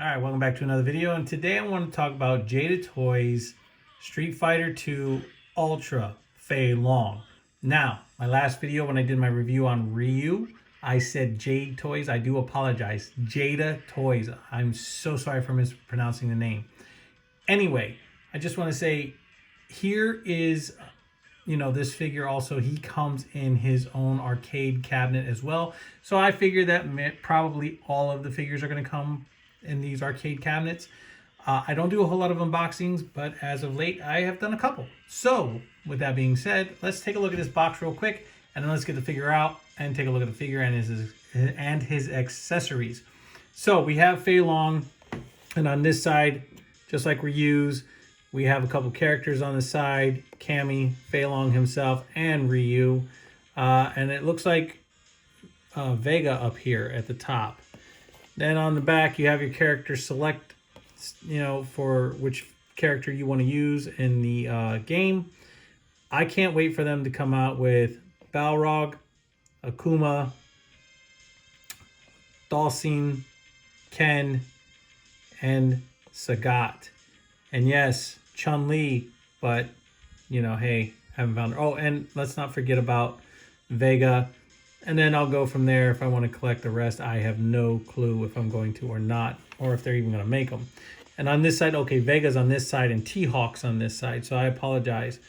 All right, welcome back to another video, and today I want to talk about Jada Toys Street Fighter 2 Ultra Fei Long. Now, my last video when I did my review on Ryu, I said Jade Toys. I do apologize. Jada Toys. I'm so sorry for mispronouncing the name. Anyway, I just want to say here is, this figure also, he comes in his own arcade cabinet as well. So I figure that probably all of the figures are going to come in these arcade cabinets. I don't do a whole lot of unboxings, but as of late, I have done a couple. So with that being said, let's take a look at this box real quick, and then let's get the figure out and take a look at the figure and his accessories. So we have Fei Long, and on this side, just like Ryu's, we have a couple characters on the side, Cammy, Fei Long himself, and Ryu. And it looks like Vega up here at the top. Then on the back, you have your character select, for which character you want to use in the game. I can't wait for them to come out with Balrog, Akuma, Dalsin, Ken, and Sagat. And yes, Chun-Li, but, hey, haven't found her. Oh, and let's not forget about Vega. And then I'll go from there. If I want to collect the rest, I have no clue if I'm going to or not, or if they're even going to make them. And on this side, okay, Vega's on this side and T-Hawk's on this side, so I apologize.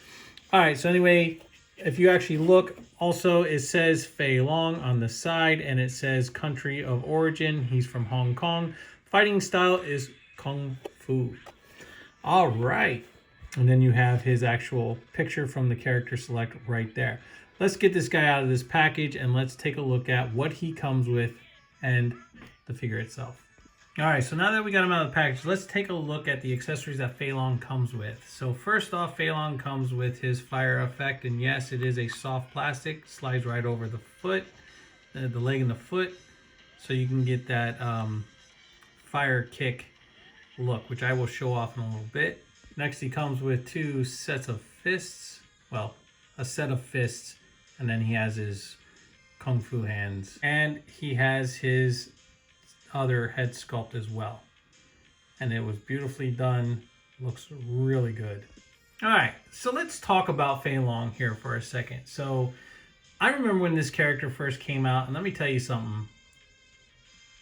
All right, so anyway, if you actually look, also it says Fei Long on the side, and it says country of origin. He's from Hong Kong. Fighting style is Kung Fu. All right. And then you have his actual picture from the character select right there. Let's get this guy out of this package and let's take a look at what he comes with and the figure itself. All right, so now that we got him out of the package, let's take a look at the accessories that Fei Long comes with. So first off, Fei Long comes with his fire effect, and yes, it is a soft plastic, slides right over the foot, the leg and the foot, so you can get that fire kick look, which I will show off in a little bit. Next, he comes with two sets of fists. Well, a set of fists, and then he has his kung fu hands, and he has his other head sculpt as well, and it was beautifully done. Looks really good. All right, so let's talk about Fei Long here for a second. So I remember when this character first came out, and let me tell you something.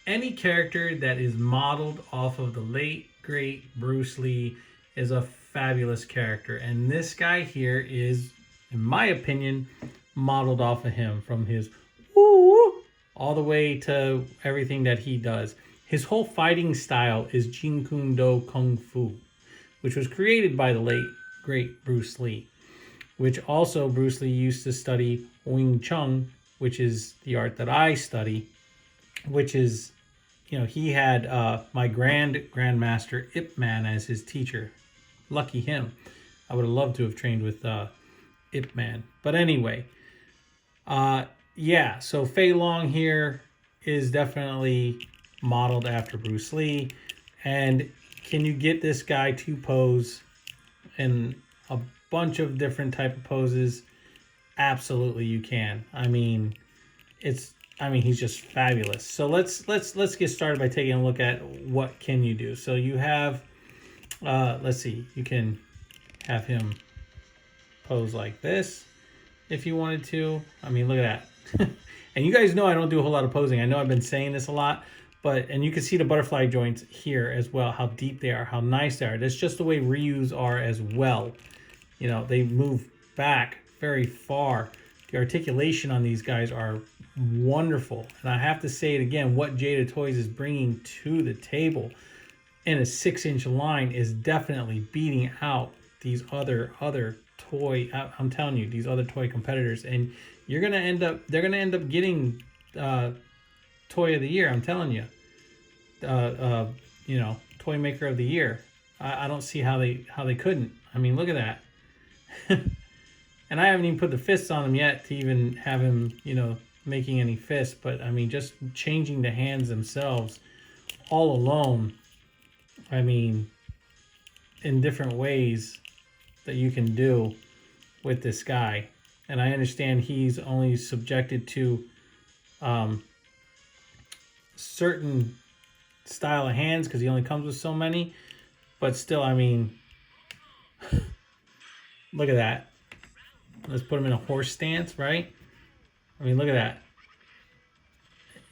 Any character that is modeled off of the late great Bruce Lee is a fabulous character, and this guy here is, in my opinion, modeled off of him, from his woo all the way to everything that he does. His whole fighting style is Jeet Kune Do Kung Fu, which was created by the late great Bruce Lee, which also Bruce Lee used to study Wing Chun, which is the art that I study, which is, he had my grandmaster Ip Man as his teacher. Lucky him. I would have loved to have trained with Ip Man. But anyway, yeah, so Fei Long here is definitely modeled after Bruce Lee. And can you get this guy to pose in a bunch of different type of poses? Absolutely you can. I mean, he's just fabulous. So let's get started by taking a look at what can you do. So you have, let's see, you can have him pose like this if you wanted to. I mean, look at that. And you guys know I don't do a whole lot of posing. I know I've been saying this a lot, and you can see the butterfly joints here as well, how deep they are, how nice they are. That's just the way Ryu's are as well. They move back very far. The articulation on these guys are wonderful. And I have to say it again, what Jada Toys is bringing to the table in a 6-inch line is definitely beating out these other toy, I'm telling you, these other toy competitors. And they're gonna end up getting Toy of the Year. I'm telling you, Toy Maker of the Year. I don't see how they couldn't. I mean, look at that. And I haven't even put the fists on him yet to even have him, making any fists. But I mean, just changing the hands themselves all alone. I mean, in different ways that you can do with this guy. And I understand he's only subjected to certain style of hands because he only comes with so many. But still, I mean, look at that. Let's put him in a horse stance, right? I mean, look at that.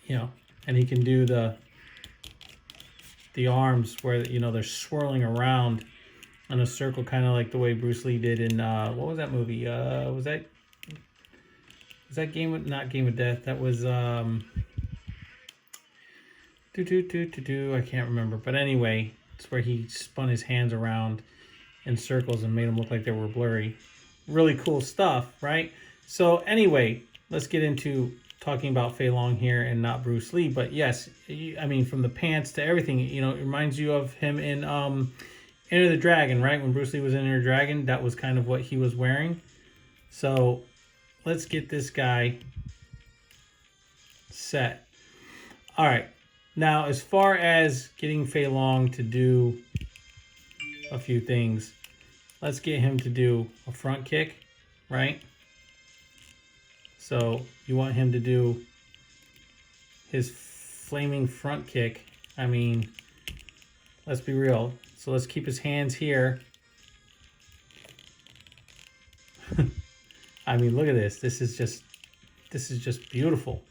You know, and he can do the arms where, you know, they're swirling around in a circle, kind of like the way Bruce Lee did in what was that movie? Was that not Game of Death? That was I can't remember. But anyway, it's where he spun his hands around in circles and made them look like they were blurry. Really cool stuff, right? So anyway, let's get into talking about Fei Long here and not Bruce Lee. But yes, I mean, from the pants to everything, you know, it reminds you of him in Enter the Dragon, right? When Bruce Lee was in Enter the Dragon, that was kind of what he was wearing. So let's get this guy set. All right. Now, as far as getting Fei Long to do a few things, let's get him to do a front kick, right? So you want him to do his flaming front kick. I mean, let's be real. So let's keep his hands here. I mean, look at this. This is just beautiful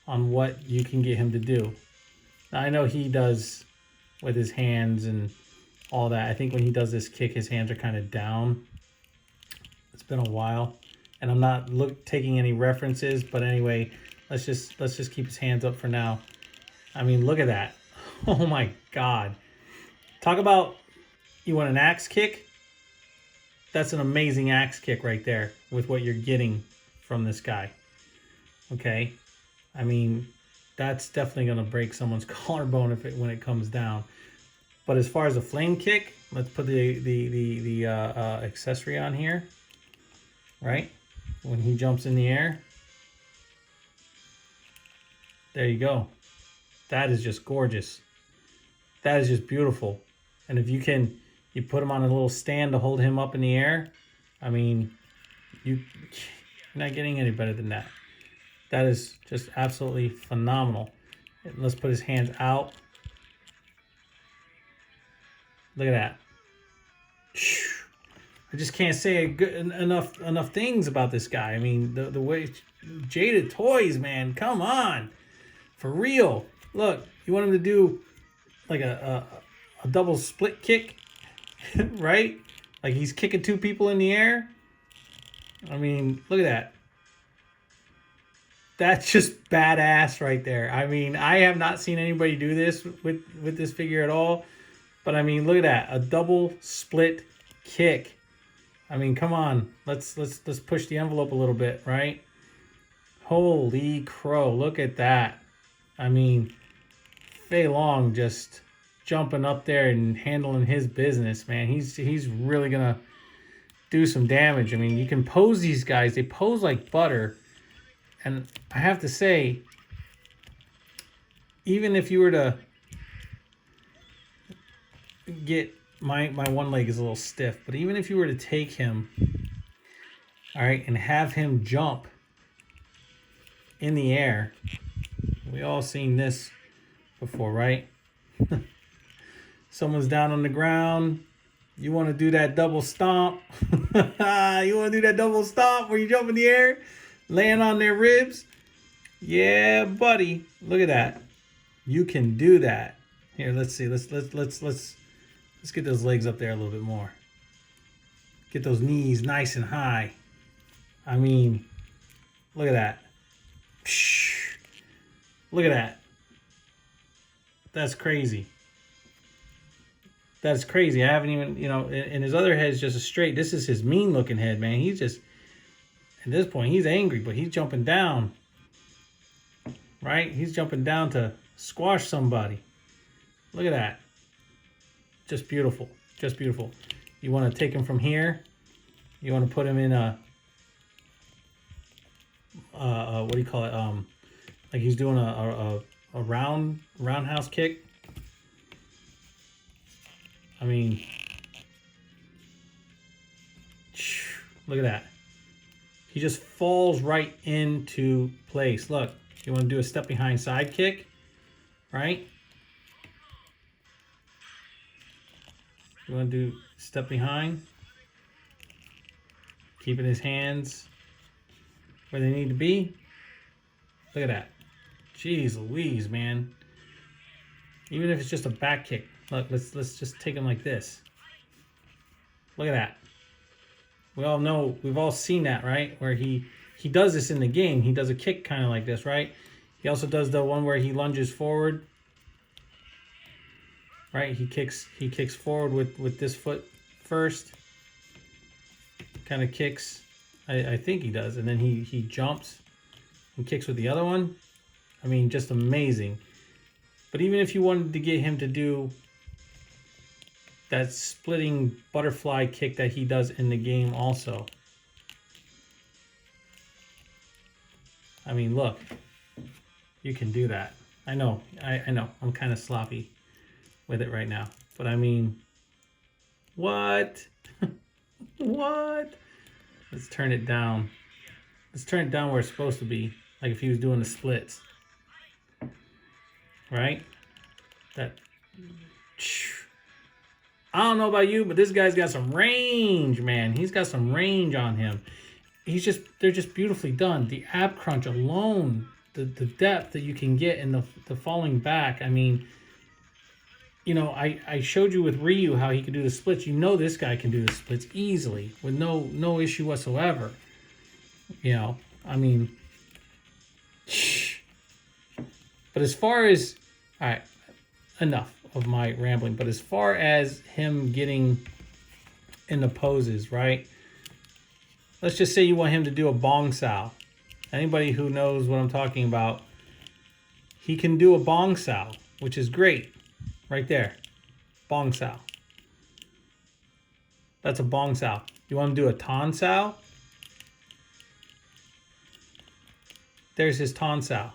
on what you can get him to do. Now, I know he does with his hands and all that. I think when he does this kick, his hands are kind of down. It's been a while, and I'm not taking any references, but anyway, let's just keep his hands up for now. I mean, look at that. Oh my God. Talk about, you want an axe kick? That's an amazing axe kick right there with what you're getting from this guy. Okay? I mean, that's definitely going to break someone's collarbone when it comes down. But as far as a flame kick, let's put the accessory on here, right? When he jumps in the air. There you go. That is just gorgeous. That is just beautiful. And if you put him on a little stand to hold him up in the air, I mean, you're not getting any better than that. That is just absolutely phenomenal. Let's put his hands out. Look at that. I just can't say enough things about this guy. I mean, the way Jada toys, man, come on, for real. Look, you want him to do like a double split kick, right? Like he's kicking two people in the air. I mean, look at that. That's just badass right there. I mean, I have not seen anybody do this with this figure at all. But I mean, look at that. A double split kick. I mean, come on. Let's push the envelope a little bit, right? Holy crow. Look at that. I mean, Fei Long just jumping up there and handling his business, man. He's really going to do some damage. I mean, you can pose these guys. They pose like butter. And I have to say, even if you were to get my one leg is a little stiff, but even if you were to take him, all right, and have him jump in the air, we all seen this before, right? Someone's down on the ground, you want to do that double stomp. You want to do that double stomp where you jump in the air, laying on their ribs. Yeah, buddy, look at that. You can do that. Here, let's see. Let's get those legs up there a little bit more. Get those knees nice and high. I mean, look at that. Look at that. That's crazy. That's crazy. I haven't even, you know, and his other head's just a straight. This is his mean looking head, man. He's just, at this point, he's angry, but he's jumping down. Right? He's jumping down to squash somebody. Look at that. Just beautiful. Just beautiful. You want to take him from here. You want to put him in a what do you call it? Like he's doing a roundhouse kick. I mean, look at that. He just falls right into place. Look, you want to do a step behind side kick, right? You want to do step behind. Keeping his hands where they need to be. Look at that. Jeez Louise, man. Even if it's just a back kick. Look, let's just take him like this. Look at that. We all know, we've all seen that, right? Where he does this in the game. He does a kick kind of like this, right? He also does the one where he lunges forward. Right? He kicks forward with this foot first. Kind of kicks. I think he does. And then he jumps and kicks with the other one. I mean, just amazing. But even if you wanted to get him to do that splitting butterfly kick that he does in the game also. I mean, look. You can do that. I know. I know. I'm kind of sloppy with it right now. But I mean, what? What? Let's turn it down. Let's turn it down where it's supposed to be. Like if he was doing the splits. Right? That. I don't know about you, but this guy's got some range, man. He's got some range on him. They're just beautifully done. The ab crunch alone, the depth that you can get in the falling back. I mean, you know, I showed you with Ryu how he could do the splits. You know this guy can do the splits easily with no issue whatsoever. You know, I mean, but as far as, all right, enough of my rambling. But as far as him getting in the poses, right? Let's just say you want him to do a bong sao. Anybody who knows what I'm talking about, he can do a bong sao, which is great. Right there. Bong sao. That's a bong sao. You want him to do a ton sao? There's his ton sao.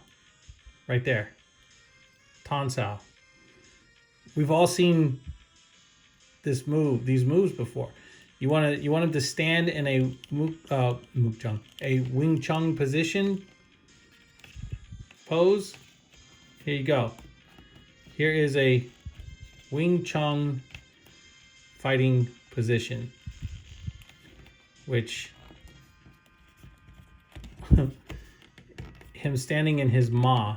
Right there. Ton sao. We've all seen these moves before. You want him to stand in a Wing Chun position pose. Here you go. Here is a Wing Chun fighting position, which him standing in his ma.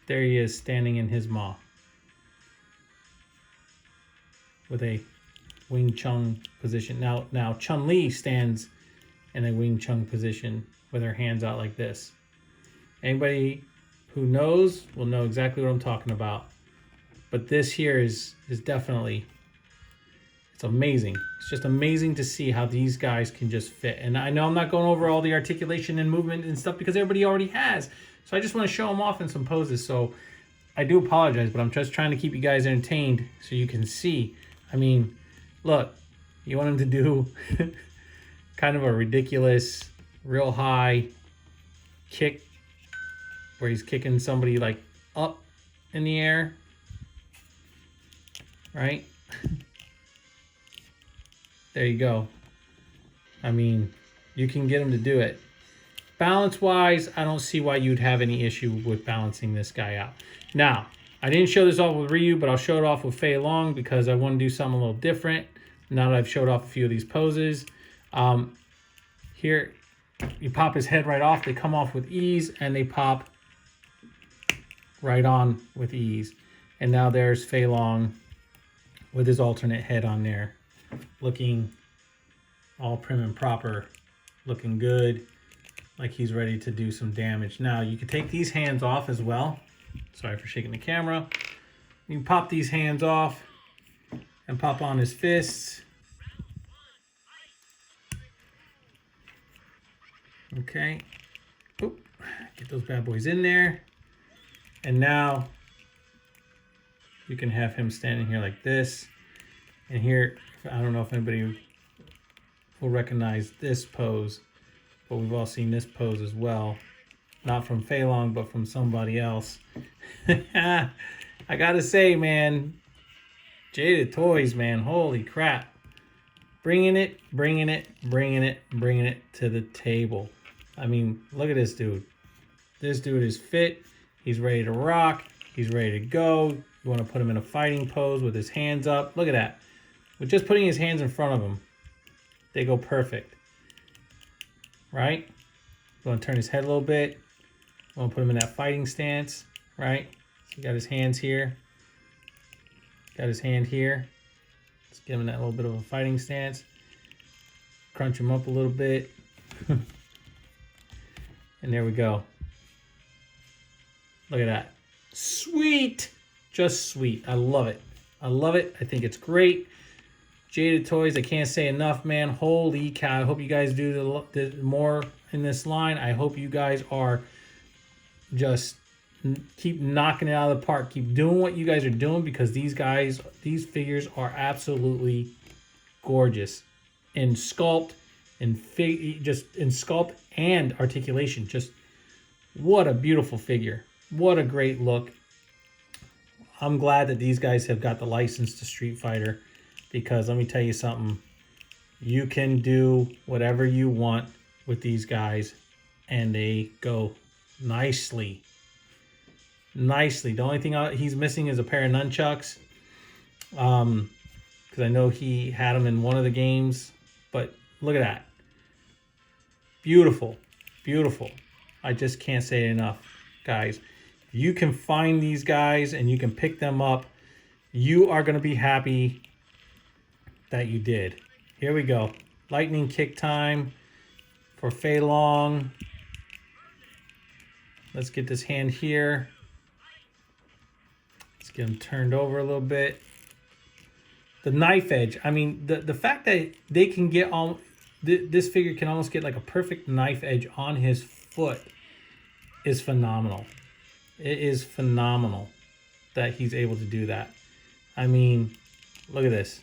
There he is standing in his ma with a Wing Chun position. Now Chun-Li stands in a Wing Chun position with her hands out like this. Anybody who knows will know exactly what I'm talking about. But this here is definitely, it's amazing. It's just amazing to see how these guys can just fit. And I know I'm not going over all the articulation and movement and stuff because everybody already has. So I just want to show them off in some poses. So I do apologize, but I'm just trying to keep you guys entertained so you can see. I mean, look, you want him to do kind of a ridiculous, real high kick where he's kicking somebody like up in the air, right? There you go. I mean, you can get him to do it. Balance-wise, I don't see why you'd have any issue with balancing this guy out. Now, I didn't show this off with Ryu, but I'll show it off with Fei Long because I want to do something a little different now that I've showed off a few of these poses. Here, you pop his head right off. They come off with ease, and they pop right on with ease. And now there's Fei Long with his alternate head on there, looking all prim and proper, looking good, like he's ready to do some damage. Now, you can take these hands off as well. Sorry for shaking the camera. You can pop these hands off and pop on his fists. Okay. Oop. Get those bad boys in there. And now you can have him standing here like this. And here, I don't know if anybody will recognize this pose, but we've all seen this pose as well. Not from Fei Long, but from somebody else. I gotta say, man, Jada Toys, man, holy crap. Bringing it to the table. I mean, look at this dude. This dude is fit. He's ready to rock. He's ready to go. You want to put him in a fighting pose with his hands up. Look at that. With just putting his hands in front of him, they go perfect. Right? You want to turn his head a little bit. You want to put him in that fighting stance. Right? So he got his hands here. Got his hand here. Let's give him that little bit of a fighting stance. Crunch him up a little bit. And there we go. Look at that. Sweet. Just sweet. I love it. I love it. I think it's great. Jada Toys, I can't say enough, man. Holy cow. I hope you guys do the more in this line. I hope you guys are just keep knocking it out of the park. Keep doing what you guys are doing, because these figures are absolutely gorgeous in sculpt, just in sculpt and articulation. Just what a beautiful figure. What a great look. I'm glad that these guys have got the license to Street Fighter, because let me tell you something. You can do whatever you want with these guys, and they go nicely. Nicely. The only thing he's missing is a pair of nunchucks, because I know he had them in one of the games. But look at that. Beautiful. Beautiful. I just can't say it enough, guys. You can find these guys and you can pick them up. You are going to be happy that you did. Here we go. Lightning kick time for Fei Long. Let's get this hand here. Let's get him turned over a little bit. The knife edge. I mean, the fact that they can get all... This figure can almost get like a perfect knife edge on his foot is phenomenal. It is phenomenal that he's able to do that. I mean, look at this.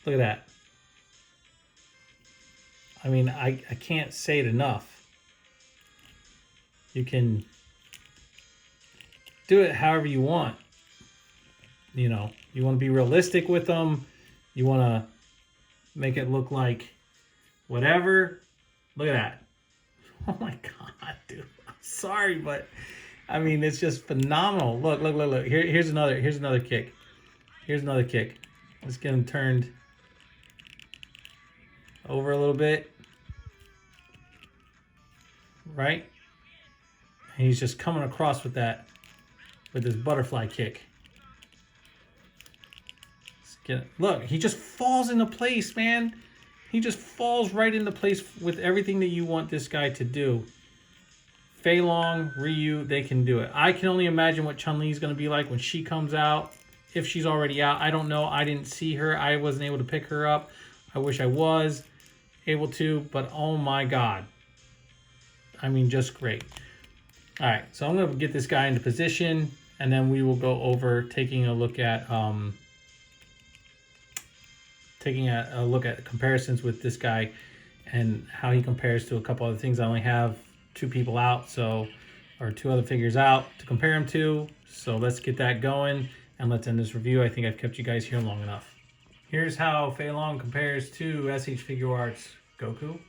Look at that. I mean, I can't say it enough. You can do it however you want. You know, you want to be realistic with them. You want to make it look like whatever. Look at that. Oh my God, dude. I'm sorry, but I mean, it's just phenomenal. Look, look, look, look. Here's another kick. Here's another kick. Let's get him turned over a little bit. Right? And he's just coming across with that, with this butterfly kick. Look, he just falls into place, man. He just falls right into place with everything that you want this guy to do. Fei Long, Ryu, they can do it. I can only imagine what Chun-Li is going to be like when she comes out. If she's already out, I don't know. I didn't see her. I wasn't able to pick her up. I wish I was able to, but oh my God. I mean, just great. All right, so I'm going to get this guy into position, and then we will go over taking a look at comparisons with this guy and how he compares to a couple other things. I only have two people out, or two other figures out to compare him to. So let's get that going and let's end this review. I think I've kept you guys here long enough. Here's how Fei Long compares to SH Figure Arts Goku.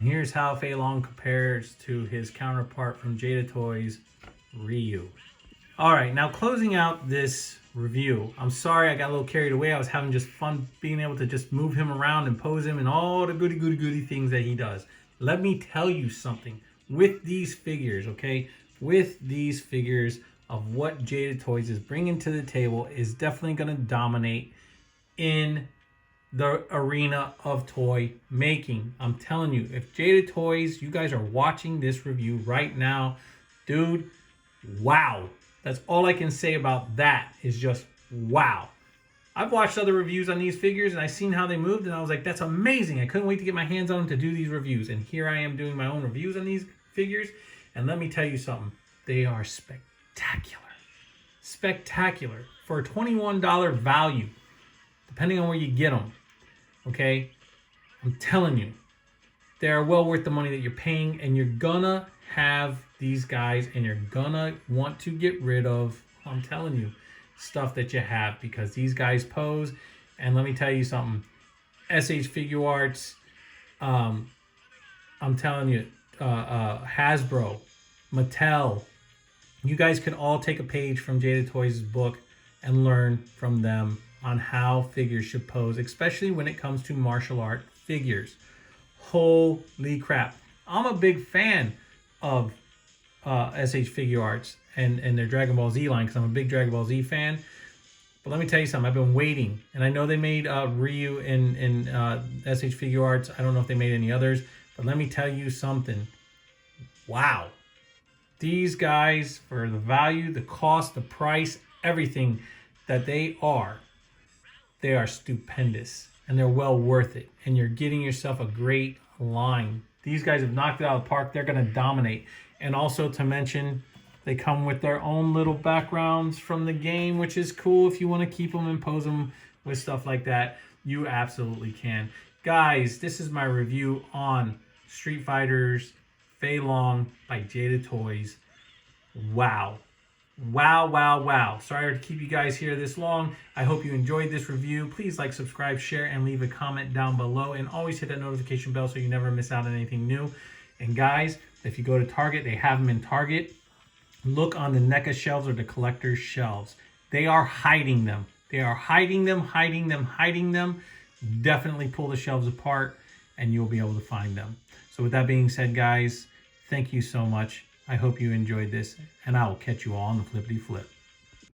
Here's how Fei Long compares to his counterpart from Jada Toys, Ryu. All right, now closing out this review. I'm sorry I got a little carried away. I was having just fun being able to just move him around and pose him and all the goody things that he does. Let me tell you something. With these figures, okay? With these figures of what Jada Toys is bringing to the table is definitely going to dominate in the arena of toy making. I'm telling you, if Jada Toys, you guys are watching this review right now, dude, wow. That's all I can say about that is just wow. I've watched other reviews on these figures and I've seen how they moved and I was like, that's amazing. I couldn't wait to get my hands on them to do these reviews. And here I am doing my own reviews on these figures. And let me tell you something. They are spectacular. Spectacular. For a $21 value, depending on where you get them. Okay? I'm telling you, they are well worth the money that you're paying, and you're gonna have these guys and you're gonna want to get rid of, I'm telling you, stuff that you have, because these guys pose. And let me tell you something, SH Figure Arts, I'm telling you, Hasbro, Mattel. You guys can all take a page from Jada Toys' book and learn from them on how figures should pose, especially when it comes to martial art figures. Holy crap. I'm a big fan of SH Figure Arts and their Dragon Ball Z line because I'm a big Dragon Ball Z fan. But let me tell you something. I've been waiting. And I know they made Ryu in SH Figure Arts. I don't know if they made any others. But let me tell you something. Wow. These guys, for the value, the cost, the price, everything that they are stupendous. And they're well worth it. And you're getting yourself a great line. These guys have knocked it out of the park. They're going to dominate. And also to mention, they come with their own little backgrounds from the game, which is cool. If you want to keep them and pose them with stuff like that, you absolutely can. Guys, this is my review on Street Fighters Fei Long by Jada Toys. Wow. Wow, wow, wow. Sorry to keep you guys here this long. I hope you enjoyed this review. Please like, subscribe, share, and leave a comment down below. And always hit that notification bell so you never miss out on anything new. And guys, if you go to Target, they have them in Target. Look on the NECA shelves or the collector's shelves. They are hiding them. They are hiding them, hiding them, hiding them. Definitely pull the shelves apart and you'll be able to find them. So with that being said, guys, thank you so much. I hope you enjoyed this, and I will catch you all on the flippity flip.